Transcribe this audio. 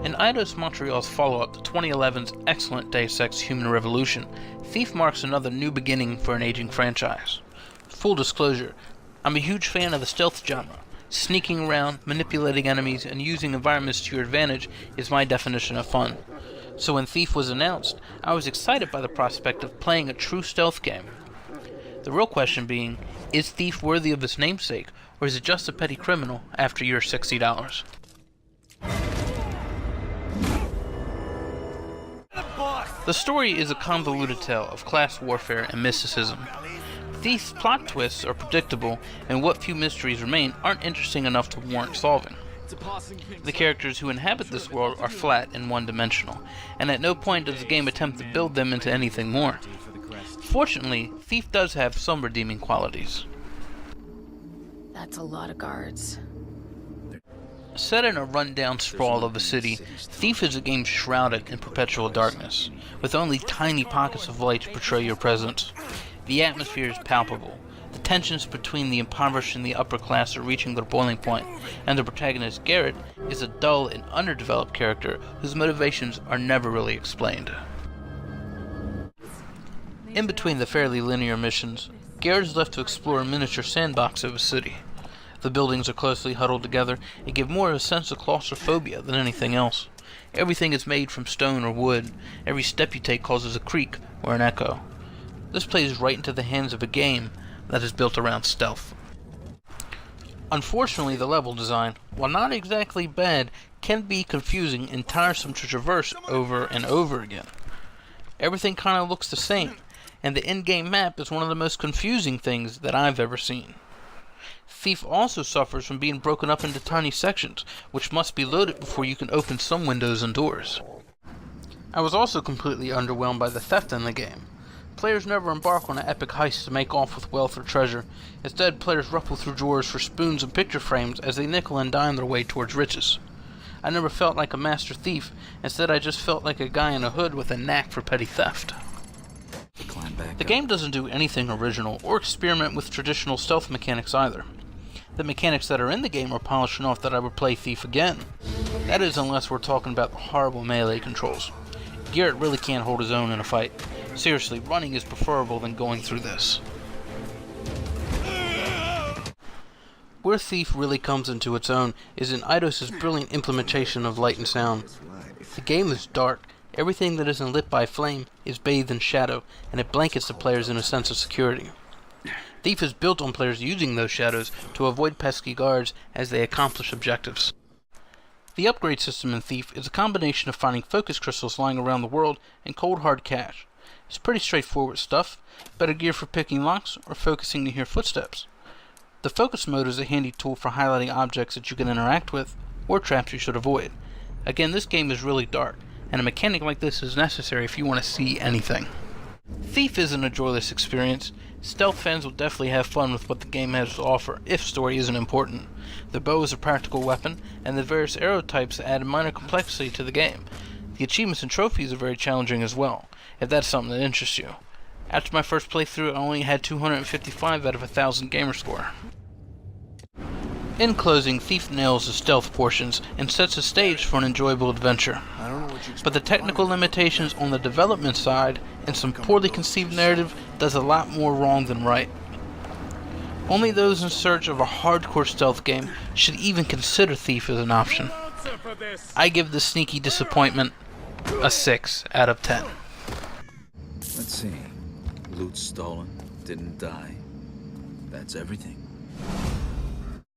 In Eidos Montreal's follow-up to 2011's excellent Deus Ex Human Revolution, Thief marks another new beginning for an aging franchise. Full disclosure, I'm a huge fan of the stealth genre. Sneaking around, manipulating enemies, and using environments to your advantage is my definition of fun. So when Thief was announced, I was excited by the prospect of playing a true stealth game. The real question being, is Thief worthy of its namesake, or is it just a petty criminal after your $60? The story is a convoluted tale of class warfare and mysticism. Thief's plot twists are predictable, and what few mysteries remain aren't interesting enough to warrant solving. The characters who inhabit this world are flat and one-dimensional, and at no point does the game attempt to build them into anything more. Fortunately, Thief does have some redeeming qualities. That's a lot of guards. Set in a run-down sprawl of a city, Thief is a game shrouded in perpetual darkness, with only tiny pockets of light to portray your presence. The atmosphere is palpable. The tensions between the impoverished and the upper class are reaching their boiling point, and the protagonist, Garrett, is a dull and underdeveloped character whose motivations are never really explained. In between the fairly linear missions, Garrett is left to explore a miniature sandbox of a city. The buildings are closely huddled together and give more of a sense of claustrophobia than anything else. Everything is made from stone or wood. Every step you take causes a creak or an echo. This plays right into the hands of a game that is built around stealth. Unfortunately, the level design, while not exactly bad, can be confusing and tiresome to traverse over and over again. Everything kind of looks the same, and the in-game map is one of the most confusing things that I've ever seen. Thief also suffers from being broken up into tiny sections, which must be loaded before you can open some windows and doors. I was also completely underwhelmed by the theft in the game. Players never embark on an epic heist to make off with wealth or treasure. Instead, players ruffle through drawers for spoons and picture frames as they nickel and dime their way towards riches. I never felt like a master thief. Instead, I just felt like a guy in a hood with a knack for petty theft. The game doesn't do anything original or experiment with traditional stealth mechanics either. The mechanics that are in the game are polished enough that I would play Thief again. That is, unless we're talking about the horrible melee controls. Garrett really can't hold his own in a fight. Seriously, running is preferable than going through this. Where Thief really comes into its own is in Eidos' brilliant implementation of light and sound. The game is dark. Everything that isn't lit by flame is bathed in shadow, and it blankets the players in a sense of security. Thief is built on players using those shadows to avoid pesky guards as they accomplish objectives. The upgrade system in Thief is a combination of finding focus crystals lying around the world and cold hard cash. It's pretty straightforward stuff, better gear for picking locks or focusing to hear footsteps. The focus mode is a handy tool for highlighting objects that you can interact with, or traps you should avoid. Again, this game is really dark, and a mechanic like this is necessary if you want to see anything. Thief isn't a joyless experience. Stealth fans will definitely have fun with what the game has to offer, if story isn't important. The bow is a practical weapon, and the various arrow types add a minor complexity to the game. The achievements and trophies are very challenging as well, if that's something that interests you. After my first playthrough, I only had 255 out of 1,000 gamer score. In closing, Thief nails the stealth portions and sets the stage for an enjoyable adventure. But the technical limitations on the development side and some poorly conceived narrative does a lot more wrong than right. Only those in search of a hardcore stealth game should even consider Thief as an option. I give this sneaky disappointment a 6 out of 10. Let's see. Loot stolen, didn't die. That's everything.